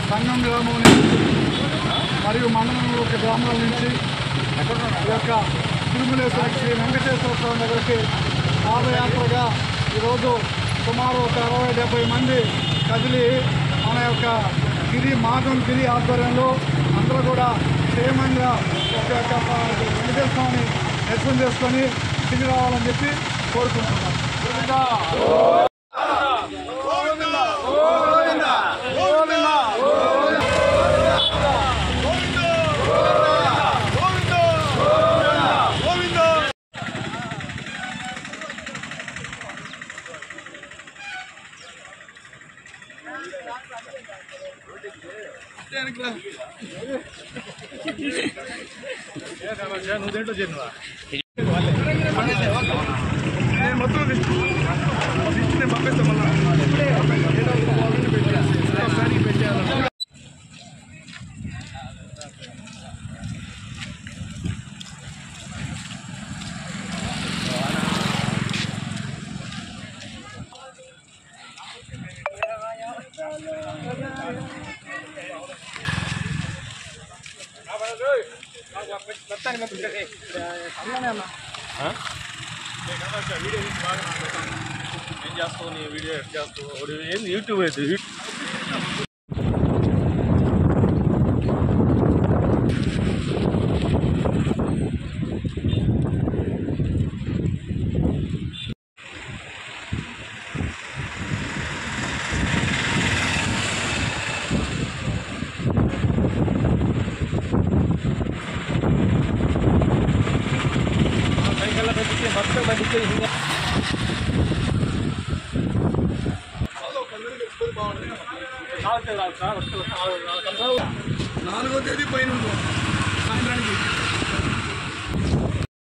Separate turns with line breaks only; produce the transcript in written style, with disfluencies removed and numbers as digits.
సంగం గ్రామం మరియు మండలంలో గ్రామాల నుంచి ఈ యొక్క తిరుమలేశ్వర శ్రీ వెంకటేశ్వర స్వామి దగ్గరికి పాదయాత్రగా ఈరోజు సుమారు ఒక 60-70 మంది కదిలి మన యొక్క గిరి ఆధ్వర్యంలో అందరూ కూడా క్షేమంగా ఒక యొక్క వెంకటేశ్వర స్వామిని దర్శనం చేసుకొని తిరిగి రావాలని చెప్పి కోరుకుంటున్నాం. మొత్తం పంపిస్తాం మళ్ళీ ఏం చేస్తావు నీ వీడియో ఎట్ చేస్తావు ఏంది యూట్యూబ్ అయితే నాలుగో తేదీ పైన సాయంత్రానికి